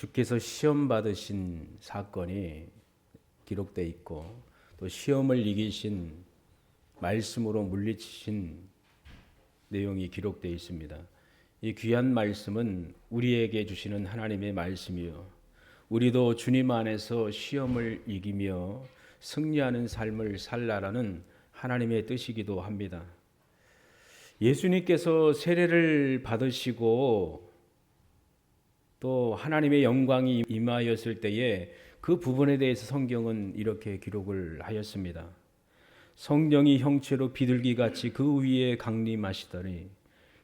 주께서 시험 받으신 사건이 기록되어 있고 또 시험을 이기신 말씀으로 물리치신 내용이 기록되어 있습니다. 이 귀한 말씀은 우리에게 주시는 하나님의 말씀이요, 우리도 주님 안에서 시험을 이기며 승리하는 삶을 살라라는 하나님의 뜻이기도 합니다. 예수님께서 세례를 받으시고 또 하나님의 영광이 임하였을 때에 그 부분에 대해서 성경은 이렇게 기록을 하였습니다. 성령이 형체로 비둘기같이 그 위에 강림하시더니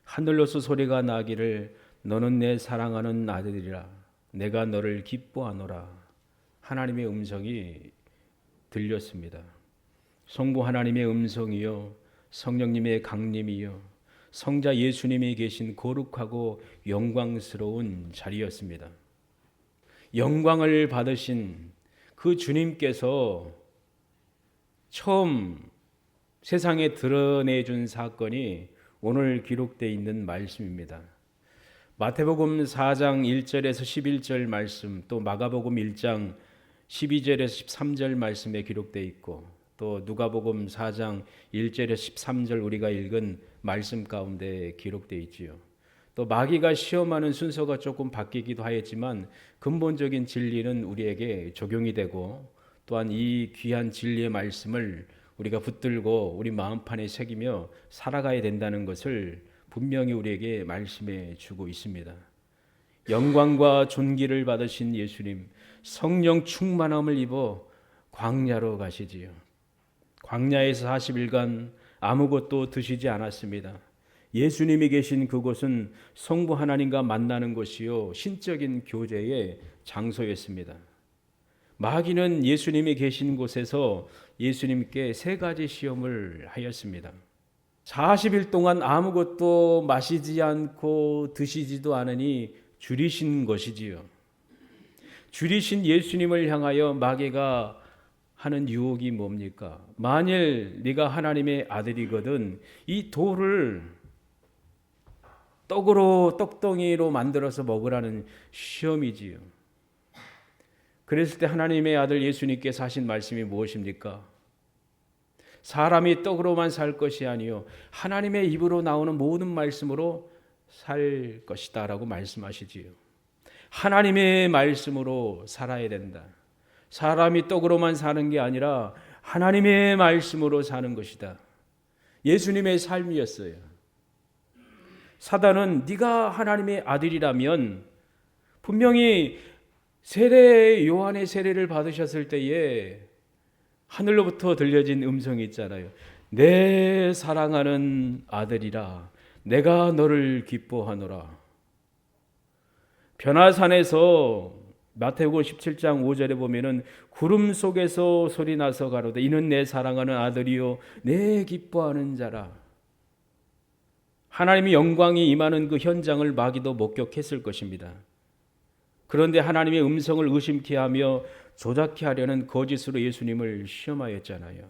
하늘로서 소리가 나기를 너는 내 사랑하는 아들이라 내가 너를 기뻐하노라. 하나님의 음성이 들렸습니다. 성부 하나님의 음성이요, 성령님의 강림이요, 성자 예수님이 계신 거룩하고 영광스러운 자리였습니다. 영광을 받으신 그 주님께서 처음 세상에 드러내준 사건이 오늘 기록되어 있는 말씀입니다. 마태복음 4장 1절에서 11절 말씀, 또 마가복음 1장 12절에서 13절 말씀에 기록되어 있고, 또 누가복음 4장 1절에서 13절 우리가 읽은 말씀 가운데 기록되어 있지요. 또 마귀가 시험하는 순서가 조금 바뀌기도 하였지만 근본적인 진리는 우리에게 적용이 되고, 또한 이 귀한 진리의 말씀을 우리가 붙들고 우리 마음판에 새기며 살아가야 된다는 것을 분명히 우리에게 말씀해 주고 있습니다. 영광과 존귀를 받으신 예수님, 성령 충만함을 입어 광야로 가시지요. 광야에서 40일간 아무것도 드시지 않았습니다. 예수님이 계신 그곳은 성부 하나님과 만나는 곳이요, 신적인 교제의 장소였습니다. 마귀는 예수님이 계신 곳에서 예수님께 세 가지 시험을 하였습니다. 40일 동안 아무것도 마시지 않고 드시지도 않으니 줄이신 것이지요. 줄이신 예수님을 향하여 마귀가 하는 유혹이 뭡니까? 만일 네가 하나님의 아들이거든 이 돌을 떡덩이로 만들어서 먹으라는 시험이지요. 그랬을 때 하나님의 아들 예수님께서 하신 말씀이 무엇입니까? 사람이 떡으로만 살 것이 아니요 하나님의 입으로 나오는 모든 말씀으로 살 것이다 라고 말씀하시지요. 하나님의 말씀으로 살아야 된다. 사람이 떡으로만 사는 게 아니라 하나님의 말씀으로 사는 것이다. 예수님의 삶이었어요. 사단은 네가 하나님의 아들이라면, 분명히 요한의 세례를 받으셨을 때에 하늘로부터 들려진 음성이 있잖아요. 내 사랑하는 아들이라 내가 너를 기뻐하노라. 변화산에서 마태복음 17장 5절에 보면은 구름 속에서 소리 나서 가로되 이는 내 사랑하는 아들이요 내 기뻐하는 자라. 하나님의 영광이 임하는 그 현장을 마귀도 목격했을 것입니다. 그런데 하나님의 음성을 의심케 하며 조작케 하려는 거짓으로 예수님을 시험하였잖아요.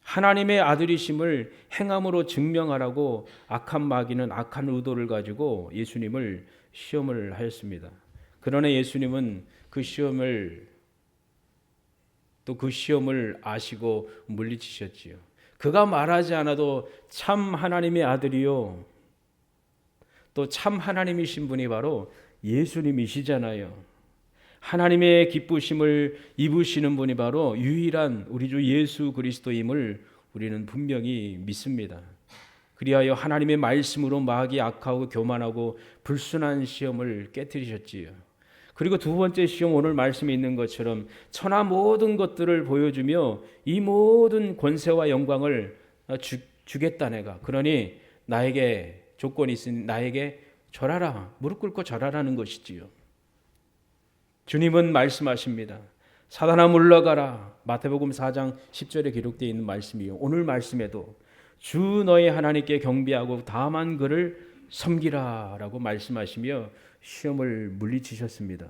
하나님의 아들이심을 행함으로 증명하라고 악한 마귀는 악한 의도를 가지고 예수님을 시험을 하였습니다. 그러나 예수님은 그 시험을 아시고 물리치셨지요. 그가 말하지 않아도 참 하나님의 아들이요, 또 참 하나님이신 분이 바로 예수님이시잖아요. 하나님의 기쁘심을 입으시는 분이 바로 유일한 우리 주 예수 그리스도임을 우리는 분명히 믿습니다. 그리하여 하나님의 말씀으로 마귀 악하고 교만하고 불순한 시험을 깨뜨리셨지요. 그리고 두 번째 시험, 오늘 말씀에 있는 것처럼 천하 모든 것들을 보여주며 이 모든 권세와 영광을 주겠다 내가. 그러니 나에게 조건이 있으니 나에게 절하라, 무릎 꿇고 절하라는 것이지요. 주님은 말씀하십니다. 사단아 물러가라. 마태복음 4장 10절에 기록되어 있는 말씀이요. 오늘 말씀에도 주 너의 하나님께 경배하고 다만 그를 섬기라 라고 말씀하시며 시험을 물리치셨습니다.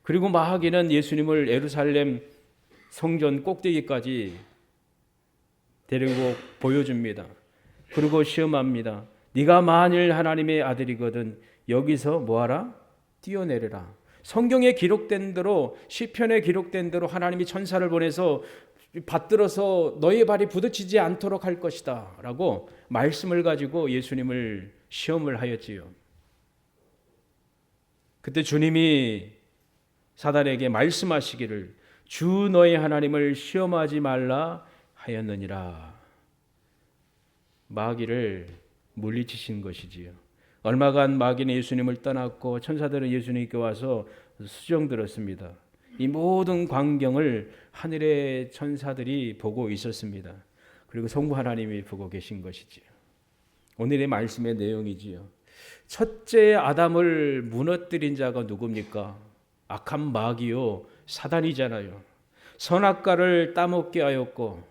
그리고 마귀는 예수님을 예루살렘 성전 꼭대기까지 데리고 보여줍니다. 그리고 시험합니다. 네가 만일 하나님의 아들이거든 여기서 뭐하라? 뛰어내려라. 성경에 기록된 대로, 시편에 기록된 대로 하나님이 천사를 보내서 받들어서 너의 발이 부딪히지 않도록 할 것이다 라고 말씀을 가지고 예수님을 시험을 하였지요. 그때 주님이 사단에게 말씀하시기를 주 너의 하나님을 시험하지 말라 하였느니라. 마귀를 물리치신 것이지요. 얼마간 마귀는 예수님을 떠났고 천사들은 예수님께 와서 수정들었습니다. 이 모든 광경을 하늘의 천사들이 보고 있었습니다. 그리고 성부 하나님이 보고 계신 것이지요. 오늘의 말씀의 내용이지요. 첫째 아담을 무너뜨린 자가 누굽니까? 악한 마귀요, 사단이잖아요. 선악과를 따먹게 하였고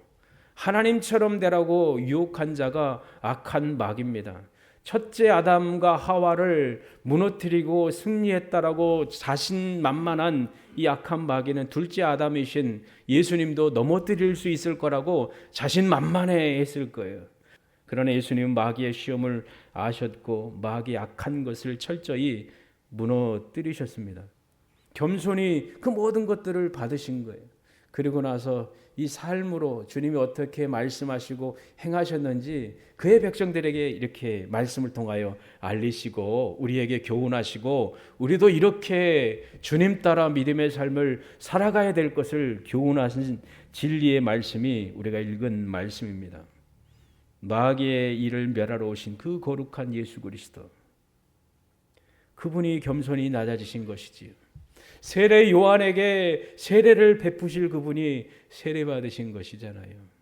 하나님처럼 되라고 유혹한 자가 악한 마귀입니다. 첫째 아담과 하와를 무너뜨리고 승리했다라고 자신만만한 이 악한 마귀는 둘째 아담이신 예수님도 넘어뜨릴 수 있을 거라고 자신만만해 했을 거예요. 그러나 예수님은 마귀의 시험을 아셨고 마귀의 악한 것을 철저히 무너뜨리셨습니다. 겸손히 그 모든 것들을 받으신 거예요. 그리고 나서 이 삶으로 주님이 어떻게 말씀하시고 행하셨는지 그의 백성들에게 이렇게 말씀을 통하여 알리시고 우리에게 교훈하시고 우리도 이렇게 주님 따라 믿음의 삶을 살아가야 될 것을 교훈하신 진리의 말씀이 우리가 읽은 말씀입니다. 마귀의 일을 멸하러 오신 그 거룩한 예수 그리스도, 그분이 겸손히 낮아지신 것이지요. 세례 요한에게 세례를 베푸실 그분이 세례 받으신 것이잖아요.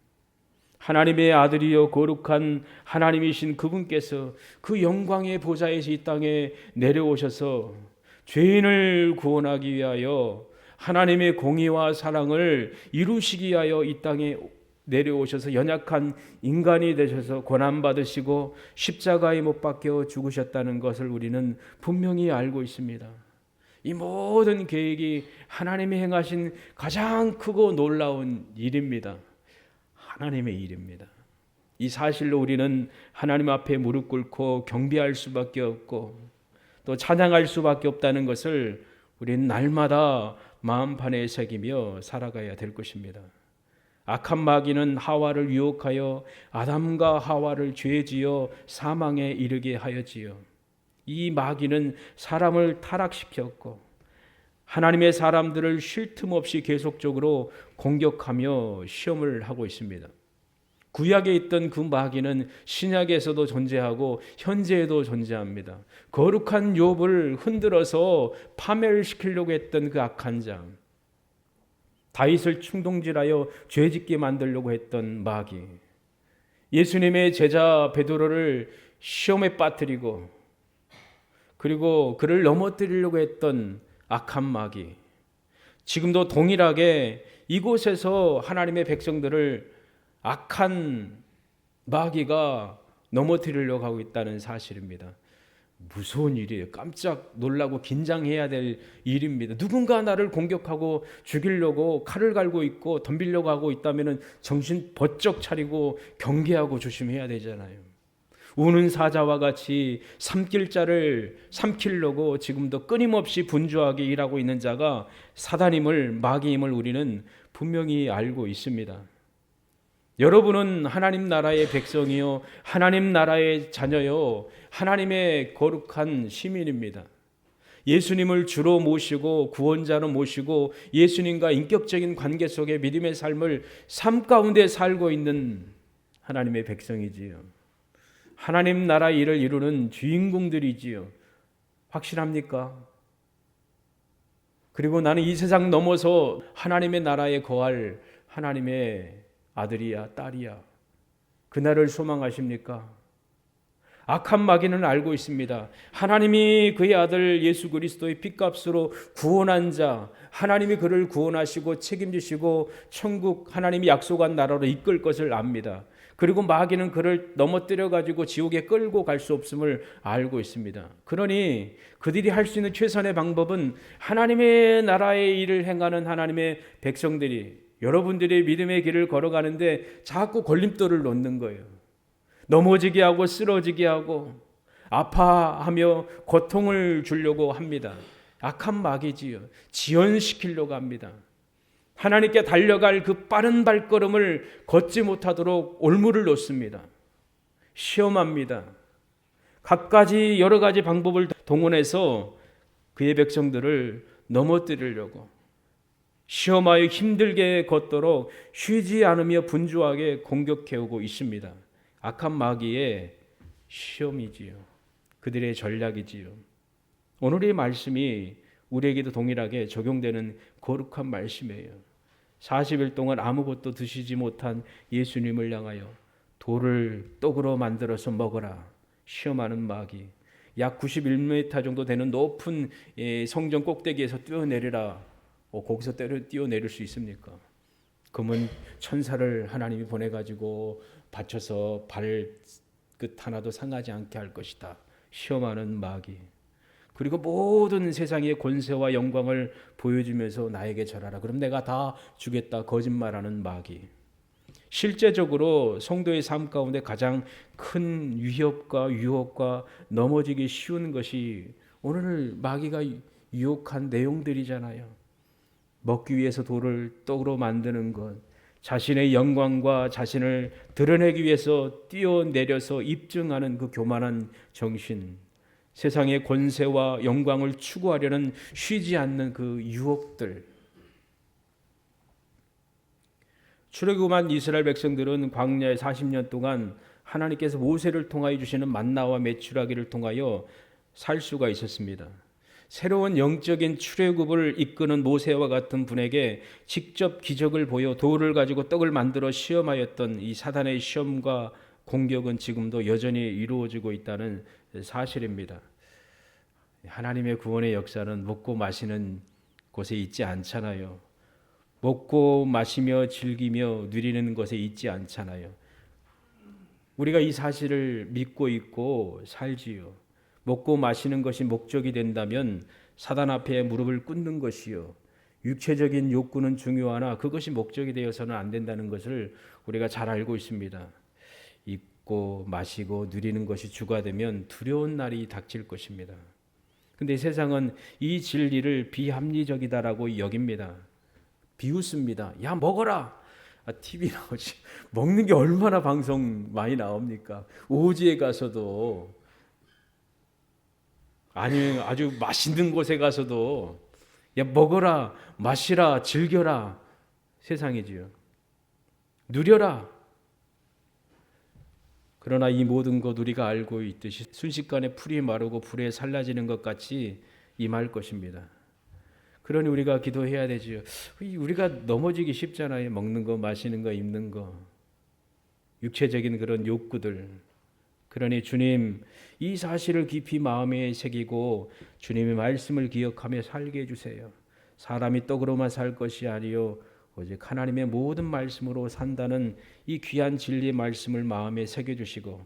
하나님의 아들이요 거룩한 하나님이신 그분께서 그 영광의 보좌에서 이 땅에 내려오셔서 죄인을 구원하기 위하여 하나님의 공의와 사랑을 이루시기 위하여 이 땅에 내려오셔서 연약한 인간이 되셔서 고난받으시고 십자가에 못 박혀 죽으셨다는 것을 우리는 분명히 알고 있습니다. 이 모든 계획이 하나님이 행하신 가장 크고 놀라운 일입니다. 하나님의 일입니다. 이 사실로 우리는 하나님 앞에 무릎 꿇고 경배할 수밖에 없고 또 찬양할 수밖에 없다는 것을 우리는 날마다 마음판에 새기며 살아가야 될 것입니다. 악한 마귀는 하와를 유혹하여 아담과 하와를 죄지어 사망에 이르게 하였지요. 이 마귀는 사람을 타락시켰고 하나님의 사람들을 쉴 틈 없이 계속적으로 공격하며 시험을 하고 있습니다. 구약에 있던 그 마귀는 신약에서도 존재하고 현재에도 존재합니다. 거룩한 욥을 흔들어서 파멸시키려고 했던 그 악한 자, 다윗을 충동질하여 죄짓게 만들려고 했던 마귀, 예수님의 제자 베드로를 시험에 빠뜨리고 그리고 그를 넘어뜨리려고 했던 악한 마귀, 지금도 동일하게 이곳에서 하나님의 백성들을 악한 마귀가 넘어뜨리려고 하고 있다는 사실입니다. 무서운 일이에요. 깜짝 놀라고 긴장해야 될 일입니다. 누군가 나를 공격하고 죽이려고 칼을 갈고 있고 덤비려고 하고 있다면 정신 번쩍 차리고 경계하고 조심해야 되잖아요. 우는 사자와 같이 삼킬 자를 삼키려고 지금도 끊임없이 분주하게 일하고 있는 자가 사단임을, 마귀임을 우리는 분명히 알고 있습니다. 여러분은 하나님 나라의 백성이요, 하나님 나라의 자녀요, 하나님의 거룩한 시민입니다. 예수님을 주로 모시고 구원자로 모시고 예수님과 인격적인 관계 속에 믿음의 삶을 삶 가운데 살고 있는 하나님의 백성이지요. 하나님 나라 일을 이루는 주인공들이지요. 확실합니까? 그리고 나는 이 세상 넘어서 하나님의 나라에 거할 하나님의 아들이야, 딸이야. 그날을 소망하십니까? 악한 마귀는 알고 있습니다. 하나님이 그의 아들 예수 그리스도의 핏값으로 구원한 자, 하나님이 그를 구원하시고 책임지시고 천국 하나님이 약속한 나라로 이끌 것을 압니다. 그리고 마귀는 그를 넘어뜨려 가지고 지옥에 끌고 갈 수 없음을 알고 있습니다. 그러니 그들이 할 수 있는 최선의 방법은 하나님의 나라의 일을 행하는 하나님의 백성들이, 여러분들의 믿음의 길을 걸어가는데 자꾸 걸림돌을 놓는 거예요. 넘어지게 하고 쓰러지게 하고 아파하며 고통을 주려고 합니다. 악한 마귀지요. 지연시키려고 합니다. 하나님께 달려갈 그 빠른 발걸음을 걷지 못하도록 올무를 놓습니다. 시험합니다. 갖가지 여러 가지 방법을 동원해서 그의 백성들을 넘어뜨리려고 시험하여 힘들게 걷도록 쉬지 않으며 분주하게 공격해오고 있습니다. 악한 마귀의 시험이지요. 그들의 전략이지요. 오늘의 말씀이 우리에게도 동일하게 적용되는 거룩한 말씀이에요. 40일 동안 아무것도 드시지 못한 예수님을 향하여 돌을 떡으로 만들어서 먹어라. 시험하는 마귀. 약 91m 정도 되는 높은 성전 꼭대기에서 뛰어내리라. 거기서 뛰어내릴 수 있습니까? 그러면 천사를 하나님이 보내가지고 받쳐서 발끝 하나도 상하지 않게 할 것이다. 시험하는 마귀. 그리고 모든 세상의 권세와 영광을 보여주면서 나에게 절하라. 그럼 내가 다 주겠다. 거짓말하는 마귀. 실제적으로 성도의 삶 가운데 가장 큰 위협과 유혹과 넘어지기 쉬운 것이 오늘 마귀가 유혹한 내용들이잖아요. 먹기 위해서 돌을 떡으로 만드는 것, 자신의 영광과 자신을 드러내기 위해서 뛰어내려서 입증하는 그 교만한 정신, 세상의 권세와 영광을 추구하려는 쉬지 않는 그 유혹들. 출애굽한 이스라엘 백성들은 광야에 40년 동안 하나님께서 모세를 통하여 주시는 만나와 메추라기를 통하여 살 수가 있었습니다. 새로운 영적인 출애굽을 이끄는 모세와 같은 분에게 직접 기적을 보여 돌을 가지고 떡을 만들어 시험하였던 이 사단의 시험과 공격은 지금도 여전히 이루어지고 있다는 사실입니다. 하나님의 구원의 역사는 먹고 마시는 곳에 있지 않잖아요. 먹고 마시며 즐기며 누리는 것에 있지 않잖아요. 우리가 이 사실을 믿고 있고 살지요. 먹고 마시는 것이 목적이 된다면 사단 앞에 무릎을 꿇는 것이요. 육체적인 욕구는 중요하나 그것이 목적이 되어서는 안 된다는 것을 우리가 잘 알고 있습니다. 입고 마시고 누리는 것이 주가 되면 두려운 날이 닥칠 것입니다. 근데 세상은 이 진리를 비합리적이다라고 여깁니다. 비웃습니다. 야, 먹어라. TV 나오지. 먹는 게 얼마나 방송 많이 나옵니까? 오지에 가서도 아니면 아주 맛있는 곳에 가서도 야, 먹어라, 마시라, 즐겨라. 세상이지요. 누려라. 그러나 이 모든 것 우리가 알고 있듯이 순식간에 풀이 마르고 불에 살라지는 것 같이 임할 것입니다. 그러니 우리가 기도해야 되지요. 우리가 넘어지기 쉽잖아요. 먹는 거, 마시는 거, 입는 거. 육체적인 그런 욕구들. 그러니 주님, 이 사실을 깊이 마음에 새기고 주님의 말씀을 기억하며 살게 해주세요. 사람이 떡으로만 살 것이 아니요 오직 하나님의 모든 말씀으로 산다는 이 귀한 진리의 말씀을 마음에 새겨주시고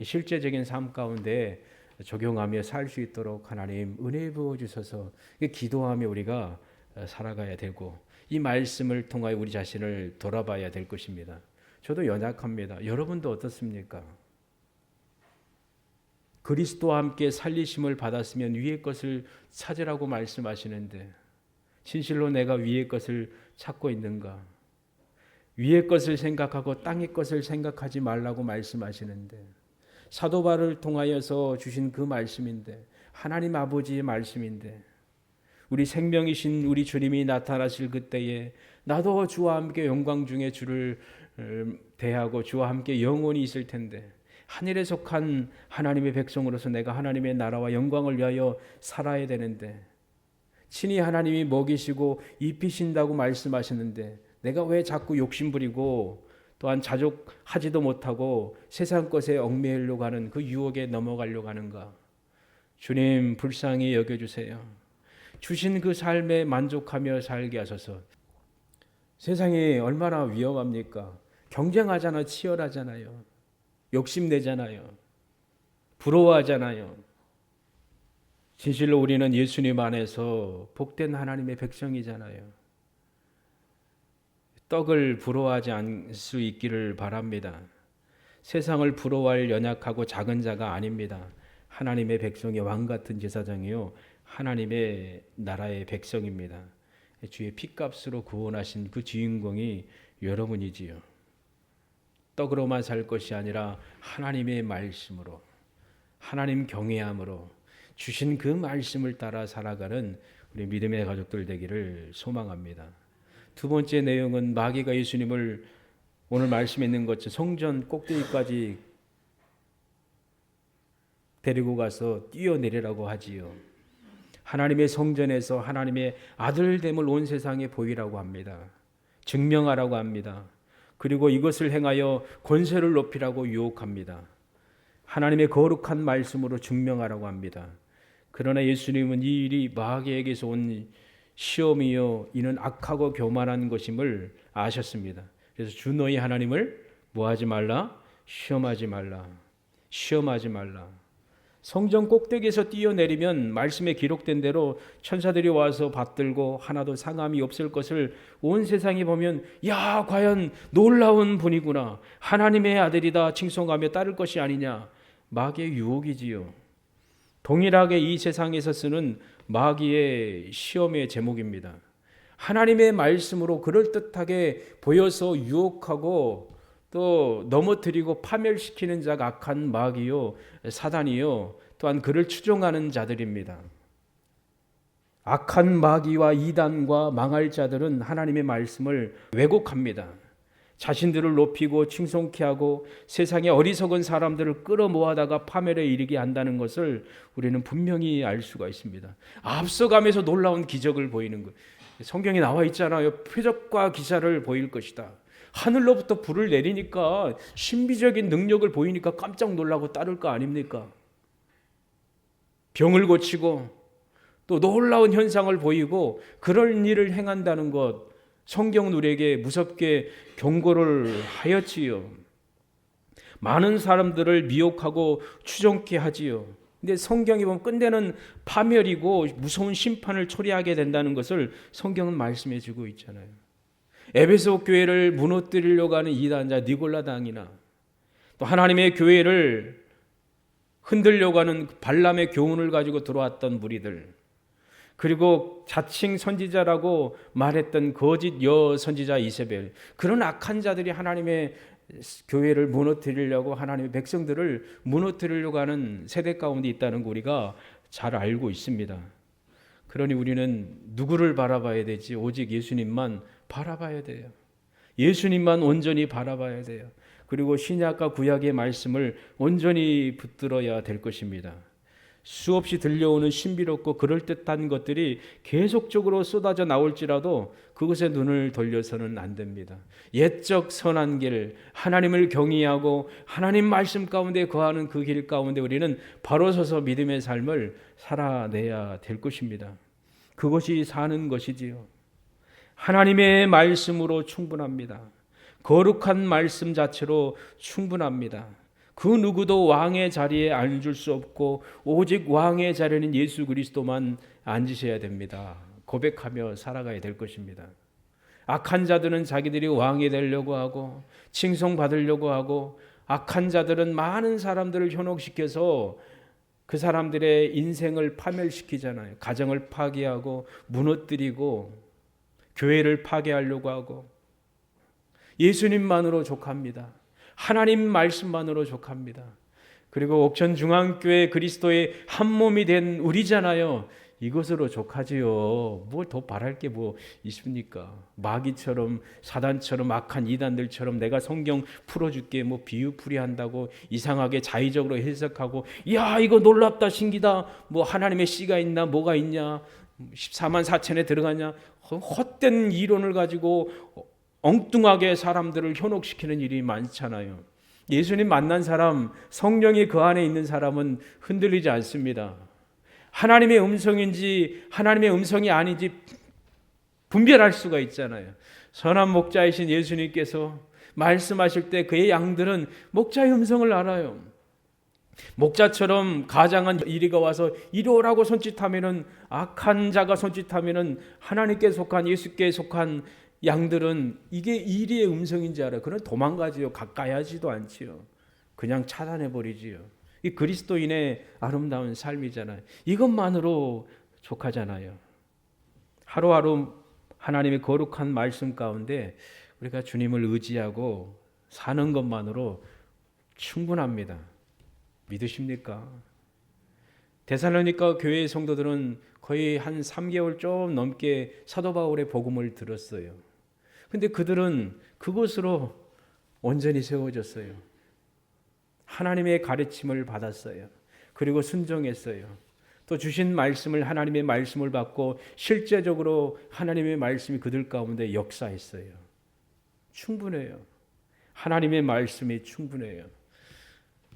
실제적인 삶 가운데 적용하며 살 수 있도록 하나님 은혜 부어주셔서 기도하며 우리가 살아가야 되고 이 말씀을 통하여 우리 자신을 돌아봐야 될 것입니다. 저도 연약합니다. 여러분도 어떻습니까? 그리스도와 함께 살리심을 받았으면 위의 것을 찾으라고 말씀하시는데 진실로 내가 위의 것을 찾고 있는가? 위의 것을 생각하고 땅의 것을 생각하지 말라고 말씀하시는데 사도 바울을 통하여서 주신 그 말씀인데 하나님 아버지의 말씀인데 우리 생명이신 우리 주님이 나타나실 그때에 나도 주와 함께 영광 중에 주를 대하고 주와 함께 영원히 있을 텐데 하늘에 속한 하나님의 백성으로서 내가 하나님의 나라와 영광을 위하여 살아야 되는데 친히 하나님이 먹이시고 입히신다고 말씀하시는데 내가 왜 자꾸 욕심부리고 또한 자족하지도 못하고 세상 것에 얽매이려고 하는 그 유혹에 넘어가려고 하는가? 주님 불쌍히 여겨주세요. 주신 그 삶에 만족하며 살게 하소서. 세상이 얼마나 위험합니까? 경쟁하잖아, 치열하잖아요. 욕심내잖아요. 부러워하잖아요. 진실로 우리는 예수님 안에서 복된 하나님의 백성이잖아요. 떡을 부러워하지 않을 수 있기를 바랍니다. 세상을 부러워할 연약하고 작은 자가 아닙니다. 하나님의 백성의 왕같은 제사장이요 하나님의 나라의 백성입니다. 주의 핏값으로 구원하신 그 주인공이 여러분이지요. 떡으로만 살 것이 아니라 하나님의 말씀으로, 하나님 경외함으로 주신 그 말씀을 따라 살아가는 우리 믿음의 가족들 되기를 소망합니다. 두 번째 내용은 마귀가 예수님을 오늘 말씀에 있는 것처럼 성전 꼭대기까지 데리고 가서 뛰어내리라고 하지요. 하나님의 성전에서 하나님의 아들됨을 온 세상에 보이라고 합니다. 증명하라고 합니다. 그리고 이것을 행하여 권세를 높이라고 유혹합니다. 하나님의 거룩한 말씀으로 증명하라고 합니다. 그러나 예수님은 이 일이 마귀에게서 온 시험이요 이는 악하고 교만한 것임을 아셨습니다. 그래서 주 너희 하나님을 뭐하지 말라? 시험하지 말라. 시험하지 말라. 성전 꼭대기에서 뛰어내리면 말씀에 기록된 대로 천사들이 와서 받들고 하나도 상함이 없을 것을 온 세상이 보면 야 과연 놀라운 분이구나, 하나님의 아들이다 칭송하며 따를 것이 아니냐. 마귀의 유혹이지요. 동일하게 이 세상에서 쓰는 마귀의 시험의 제목입니다. 하나님의 말씀으로 그럴듯하게 보여서 유혹하고 또 넘어뜨리고 파멸시키는 자가 악한 마귀요 사단이요 또한 그를 추종하는 자들입니다. 악한 마귀와 이단과 망할 자들은 하나님의 말씀을 왜곡합니다. 자신들을 높이고 칭송케 하고 세상의 어리석은 사람들을 끌어모아다가 파멸에 이르게 한다는 것을 우리는 분명히 알 수가 있습니다. 앞서가면서 놀라운 기적을 보이는 것. 성경에 나와 있잖아요. 표적과 기사를 보일 것이다. 하늘로부터 불을 내리니까 신비적인 능력을 보이니까 깜짝 놀라고 따를 거 아닙니까? 병을 고치고 또 놀라운 현상을 보이고 그런 일을 행한다는 것, 성경은 우리에게 무섭게 경고를 하였지요. 많은 사람들을 미혹하고 추종케 하지요. 근데 성경이 보면 끝내는 파멸이고 무서운 심판을 초래하게 된다는 것을 성경은 말씀해 주고 있잖아요. 에베소 교회를 무너뜨리려고 하는 이단자 니골라당이나 또 하나님의 교회를 흔들려고 하는 발람의 교훈을 가지고 들어왔던 무리들, 그리고 자칭 선지자라고 말했던 거짓 여선지자 이세벨, 그런 악한 자들이 하나님의 교회를 무너뜨리려고, 하나님의 백성들을 무너뜨리려고 하는 세대 가운데 있다는 거 우리가 잘 알고 있습니다. 그러니 우리는 누구를 바라봐야 되지? 오직 예수님만 바라봐야 돼요. 예수님만 온전히 바라봐야 돼요. 그리고 신약과 구약의 말씀을 온전히 붙들어야 될 것입니다. 수없이 들려오는 신비롭고 그럴듯한 것들이 계속적으로 쏟아져 나올지라도 그것에 눈을 돌려서는 안 됩니다. 옛적 선한 길, 하나님을 경외하고 하나님 말씀 가운데 거하는 그 길 가운데 우리는 바로 서서 믿음의 삶을 살아내야 될 것입니다. 그것이 사는 것이지요. 하나님의 말씀으로 충분합니다. 거룩한 말씀 자체로 충분합니다. 그 누구도 왕의 자리에 앉을 수 없고 오직 왕의 자리는 예수 그리스도만 앉으셔야 됩니다. 고백하며 살아가야 될 것입니다. 악한 자들은 자기들이 왕이 되려고 하고 칭송받으려고 하고, 악한 자들은 많은 사람들을 현혹시켜서 그 사람들의 인생을 파멸시키잖아요. 가정을 파괴하고 무너뜨리고 교회를 파괴하려고 하고. 예수님만으로 족합니다. 하나님 말씀만으로 족합니다. 그리고 옥천중앙교회 그리스도의 한 몸이 된 우리잖아요. 이것으로 족하지요. 뭘 더 바랄 게 뭐 있습니까? 마귀처럼 사단처럼 악한 이단들처럼 내가 성경 풀어줄게 뭐 비유풀이 한다고 이상하게 자의적으로 해석하고, 야 이거 놀랍다 신기다 뭐 하나님의 씨가 있나 뭐가 있냐 14만 4천에 들어가냐, 헛된 이론을 가지고 엉뚱하게 사람들을 현혹시키는 일이 많잖아요. 예수님 만난 사람, 성령이 그 안에 있는 사람은 흔들리지 않습니다. 하나님의 음성인지 하나님의 음성이 아닌지 분별할 수가 있잖아요. 선한 목자이신 예수님께서 말씀하실 때 그의 양들은 목자의 음성을 알아요. 목자처럼 가장한 이리가 와서 이리 오라고 손짓하면은, 악한 자가 손짓하면은 하나님께 속한 예수께 속한 양들은 이게 이리의 음성인지 알아요. 그런 도망가지요. 가까이 하지도 않지요. 그냥 차단해버리지요. 이 그리스도인의 아름다운 삶이잖아요. 이것만으로 속하잖아요. 하루하루 하나님의 거룩한 말씀 가운데 우리가 주님을 의지하고 사는 것만으로 충분합니다. 믿으십니까? 데살로니가 교회의 성도들은 거의 한 3개월 좀 넘게 사도 바울의 복음을 들었어요. 근데 그들은 그것으로 온전히 세워졌어요. 하나님의 가르침을 받았어요. 그리고 순종했어요. 또 주신 말씀을, 하나님의 말씀을 받고 실제적으로 하나님의 말씀이 그들 가운데 역사했어요. 충분해요. 하나님의 말씀이 충분해요.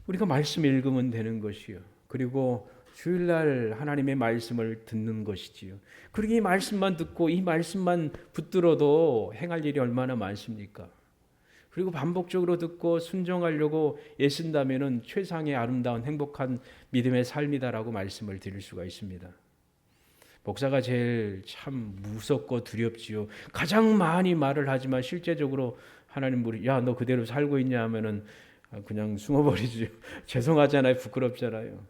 우리가 말씀 읽으면 되는 것이요. 그리고 주일날 하나님의 말씀을 듣는 것이지요. 그리고 이 말씀만 듣고 이 말씀만 붙들어도 행할 일이 얼마나 많습니까? 그리고 반복적으로 듣고 순종하려고 애쓴다면은 최상의 아름다운 행복한 믿음의 삶이다라고 말씀을 드릴 수가 있습니다. 목사가 제일 참 무섭고 두렵지요. 가장 많이 말을 하지만 실제적으로 하나님 우리 야 너 그대로 살고 있냐 하면은 그냥 숨어버리죠. 죄송하잖아요. 부끄럽잖아요.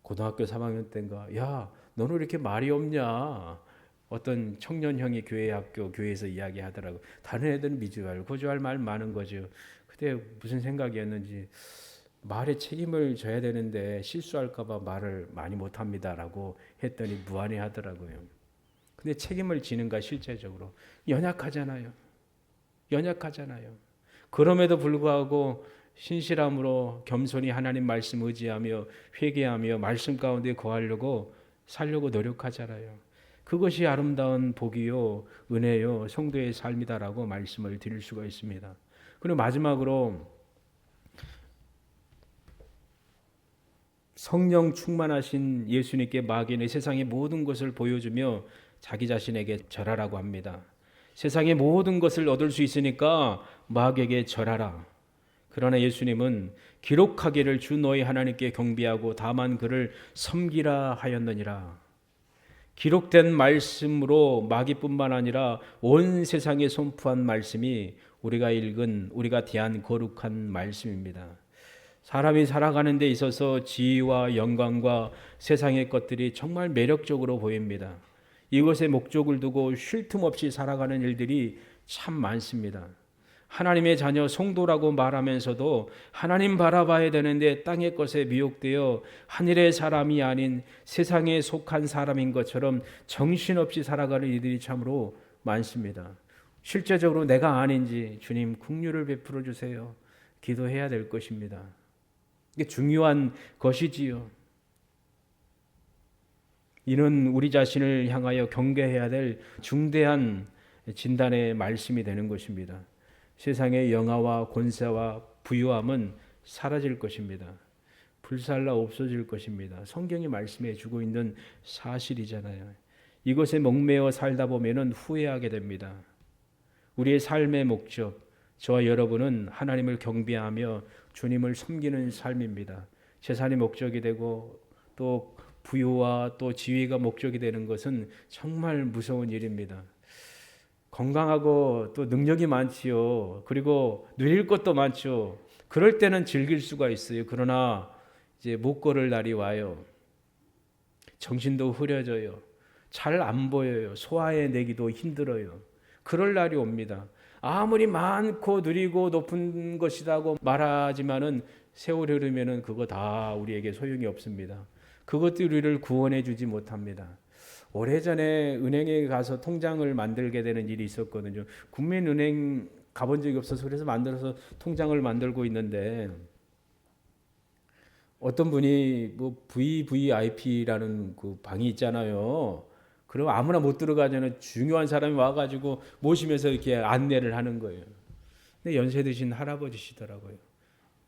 고등학교 3학년 때인가 야 너는 왜 이렇게 말이 없냐. 어떤 청년형이 교회에서 이야기하더라고. 다른 애들은 미주알, 고주알 말 많은 거죠. 그때 무슨 생각이었는지 말에 책임을 져야 되는데 실수할까 봐 말을 많이 못합니다라고 했더니 무안해하더라고요. 근데 책임을 지는가 실제적으로 연약하잖아요. 그럼에도 불구하고 신실함으로 겸손히 하나님 말씀 의지하며 회개하며 말씀 가운데 거하려고 살려고 노력하잖아요. 그것이 아름다운 복이요 은혜요 성도의 삶이다라고 말씀을 드릴 수가 있습니다. 그리고 마지막으로 성령 충만하신 예수님께 마귀는 세상의 모든 것을 보여주며 자기 자신에게 절하라고 합니다. 세상의 모든 것을 얻을 수 있으니까 마귀에게 절하라. 그러나 예수님은 기록하기를 주 너희 하나님께 경배하고 다만 그를 섬기라 하였느니라. 기록된 말씀으로 마귀뿐만 아니라 온 세상에 선포한 말씀이 우리가 읽은 우리가 대한 거룩한 말씀입니다. 사람이 살아가는 데 있어서 지위와 영광과 세상의 것들이 정말 매력적으로 보입니다. 이것에 목적을 두고 쉴 틈 없이 살아가는 일들이 참 많습니다. 하나님의 자녀 성도라고 말하면서도 하나님 바라봐야 되는데 땅의 것에 미혹되어 하늘의 사람이 아닌 세상에 속한 사람인 것처럼 정신없이 살아가는 이들이 참으로 많습니다. 실제적으로 내가 아닌지 주님 긍휼을 베풀어 주세요. 기도해야 될 것입니다. 이게 중요한 것이지요. 이는 우리 자신을 향하여 경계해야 될 중대한 진단의 말씀이 되는 것입니다. 세상의 영화와 권세와 부유함은 사라질 것입니다. 불살라 없어질 것입니다. 성경이 말씀해 주고 있는 사실이잖아요. 이것에 목매어 살다 보면은 후회하게 됩니다. 우리의 삶의 목적, 저와 여러분은 하나님을 경배하며 주님을 섬기는 삶입니다. 재산이 목적이 되고 또 부유와 또 지위가 목적이 되는 것은 정말 무서운 일입니다. 건강하고 또 능력이 많지요. 그리고 누릴 것도 많죠. 그럴 때는 즐길 수가 있어요. 그러나 이제 못 걸을 날이 와요. 정신도 흐려져요. 잘 안 보여요. 소화해내기도 힘들어요. 그럴 날이 옵니다. 아무리 많고 누리고 높은 것이라고 말하지만은 세월이 흐르면은 그거 다 우리에게 소용이 없습니다. 그것들이 우리를 구원해 주지 못합니다. 오래전에 은행에 가서 통장을 만들게 되는 일이 있었거든요. 국민은행 가본 적이 없어서 그래서 만들어서 통장을 만들고 있는데 어떤 분이 뭐 VVIP라는 그 방이 있잖아요. 그럼 아무나 못 들어가잖아요. 중요한 사람이 와가지고 모시면서 이렇게 안내를 하는 거예요. 근데 연세 드신 할아버지시더라고요.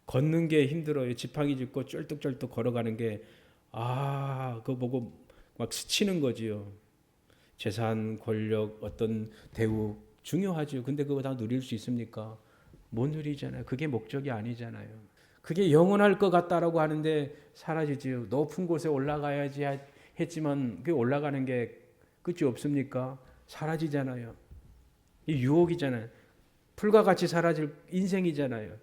걷는 게 힘들어요. 지팡이 짚고 쩔뚝쩔뚝 걸어가는 게 그거 보고 막 스치는 거지요. 재산, 권력, 어떤 대우 중요하죠. 근데 그거 다 누릴 수 있습니까? 못 누리잖아요. 그게 목적이 아니잖아요. 그게 영원할 것 같다라고 하는데 사라지지요. 높은 곳에 올라가야지 했지만 그게 올라가는 게 끝이 없습니까? 사라지잖아요. 이 유혹이잖아요. 풀과 같이 사라질 인생이잖아요.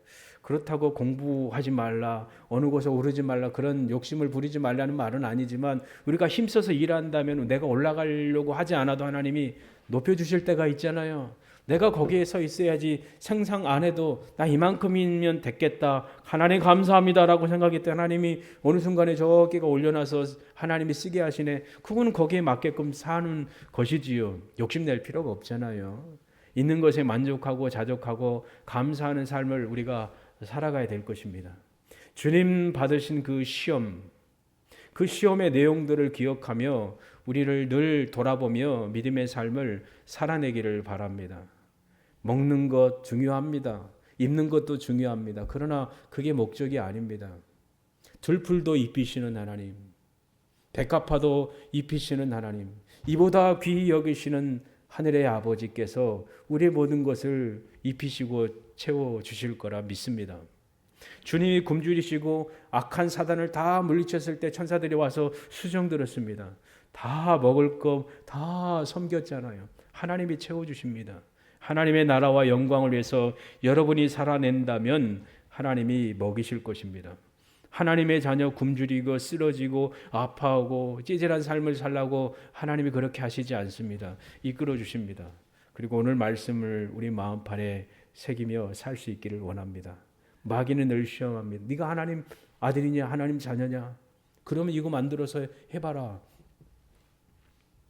그렇다고 공부하지 말라, 어느 곳에 오르지 말라, 그런 욕심을 부리지 말라는 말은 아니지만 우리가 힘써서 일한다면 내가 올라가려고 하지 않아도 하나님이 높여주실 때가 있잖아요. 내가 거기에 서 있어야지 상상 안 해도 나 이만큼이면 됐겠다, 하나님 감사합니다라고 생각했더니 하나님이 어느 순간에 저기가 올려놔서 하나님이 쓰게 하시네. 그거는 거기에 맞게끔 사는 것이지요. 욕심낼 필요가 없잖아요. 있는 것에 만족하고 자족하고 감사하는 삶을 우리가 살아가야 될 것입니다. 주님 받으신 그 시험, 그 시험의 내용들을 기억하며 우리를 늘 돌아보며 믿음의 삶을 살아내기를 바랍니다. 먹는 것 중요합니다. 입는 것도 중요합니다. 그러나 그게 목적이 아닙니다. 들풀도 입히시는 하나님, 백합화도 입히시는 하나님, 이보다 귀히 여기시는 하늘의 아버지께서 우리의 모든 것을 입히시고 채워주실 거라 믿습니다. 주님이 굶주리시고 악한 사단을 다 물리쳤을 때 천사들이 와서 수정 들었습니다. 다 먹을 것 다 섬겼잖아요. 하나님이 채워주십니다. 하나님의 나라와 영광을 위해서 여러분이 살아낸다면 하나님이 먹이실 것입니다. 하나님의 자녀 굶주리고 쓰러지고 아파하고 찌질한 삶을 살라고 하나님이 그렇게 하시지 않습니다. 이끌어 주십니다. 그리고 오늘 말씀을 우리 마음판에 새기며 살 수 있기를 원합니다. 마귀는 늘 시험합니다. 네가 하나님 아들이냐, 하나님 자녀냐? 그러면 이거 만들어서 해봐라.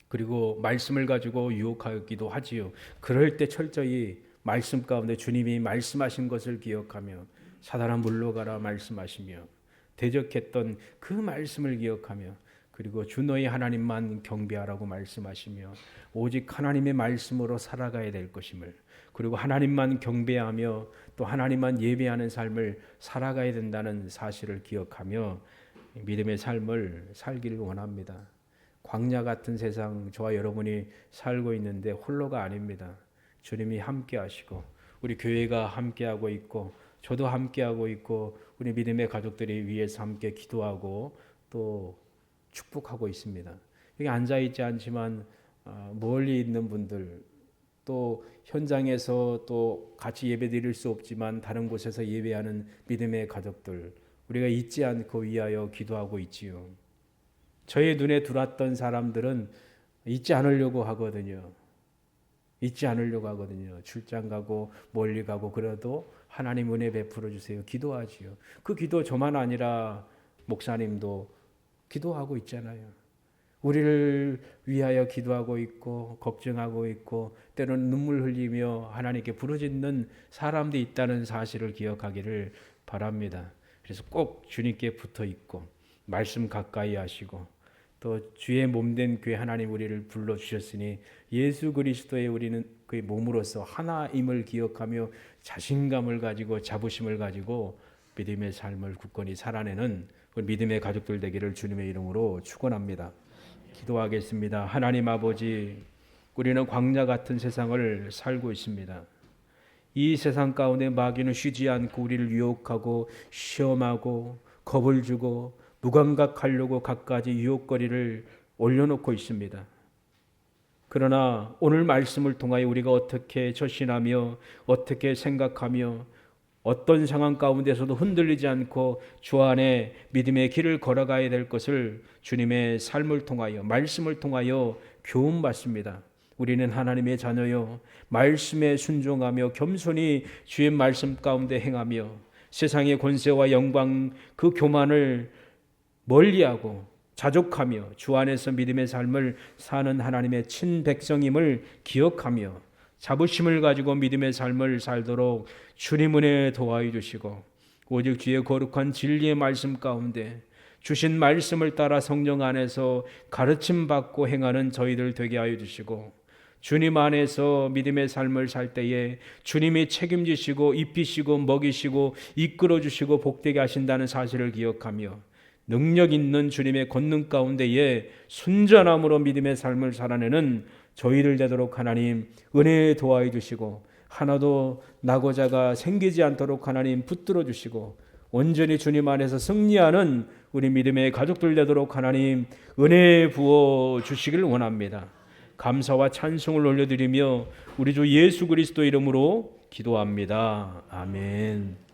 그리고 말씀을 가지고 유혹하기도 하지요. 그럴 때 철저히 말씀 가운데 주님이 말씀하신 것을 기억하며 사단아 물러가라 말씀하시며 대적했던 그 말씀을 기억하며 그리고 주 너희 하나님만 경배하라고 말씀하시며 오직 하나님의 말씀으로 살아가야 될 것임을, 그리고 하나님만 경배하며 또 하나님만 예배하는 삶을 살아가야 된다는 사실을 기억하며 믿음의 삶을 살기를 원합니다. 광야 같은 세상 저와 여러분이 살고 있는데 홀로가 아닙니다. 주님이 함께 하시고 우리 교회가 함께하고 있고 저도 함께하고 있고 우리 믿음의 가족들이 위에서 함께 기도하고 또 축복하고 있습니다. 여기 앉아있지 않지만 멀리 있는 분들, 또 현장에서 또 같이 예배 드릴 수 없지만 다른 곳에서 예배하는 믿음의 가족들, 우리가 잊지 않고 위하여 기도하고 있지요. 저의 눈에 들어왔던 사람들은 잊지 않으려고 하거든요. 잊지 않으려고 하거든요. 출장 가고 멀리 가고 그래도 하나님 은혜 베풀어 주세요. 기도하지요. 그 기도 저만 아니라 목사님도 기도하고 있잖아요. 우리를 위하여 기도하고 있고 걱정하고 있고 때로는 눈물 흘리며 하나님께 부르짖는 사람들이 있다는 사실을 기억하기를 바랍니다. 그래서 꼭 주님께 붙어 있고 말씀 가까이 하시고 또 주의 몸된 교회 하나님 우리를 불러주셨으니 예수 그리스도의 우리는 그의 몸으로서 하나임을 기억하며 자신감을 가지고 자부심을 가지고 믿음의 삶을 굳건히 살아내는 믿음의 가족들 되기를 주님의 이름으로 축원합니다. 기도하겠습니다. 하나님 아버지, 우리는 광야 같은 세상을 살고 있습니다. 이 세상 가운데 마귀는 쉬지 않고 우리를 유혹하고 시험하고 겁을 주고 무감각하려고 갖가지 유혹거리를 올려놓고 있습니다. 그러나 오늘 말씀을 통하여 우리가 어떻게 처신하며 어떻게 생각하며 어떤 상황 가운데서도 흔들리지 않고 주 안에 믿음의 길을 걸어가야 될 것을 주님의 삶을 통하여 말씀을 통하여 교훈받습니다. 우리는 하나님의 자녀요 말씀에 순종하며 겸손히 주의 말씀 가운데 행하며 세상의 권세와 영광 그 교만을 멀리하고 자족하며 주 안에서 믿음의 삶을 사는 하나님의 친백성임을 기억하며 자부심을 가지고 믿음의 삶을 살도록 주님 은혜 도와해 주시고 오직 주의 거룩한 진리의 말씀 가운데 주신 말씀을 따라 성령 안에서 가르침 받고 행하는 저희들 되게 하여 주시고 주님 안에서 믿음의 삶을 살 때에 주님이 책임지시고 입히시고 먹이시고 이끌어 주시고 복되게 하신다는 사실을 기억하며 능력 있는 주님의 권능 가운데에 순전함으로 믿음의 삶을 살아내는 저희들 되도록 하나님 은혜 도와해 주시고 하나도 나고자가 생기지 않도록 하나님 붙들어 주시고 온전히 주님 안에서 승리하는 우리 믿음의 가족들 되도록 하나님 은혜 부어 주시길 원합니다. 감사와 찬송을 올려드리며 우리 주 예수 그리스도 이름으로 기도합니다. 아멘.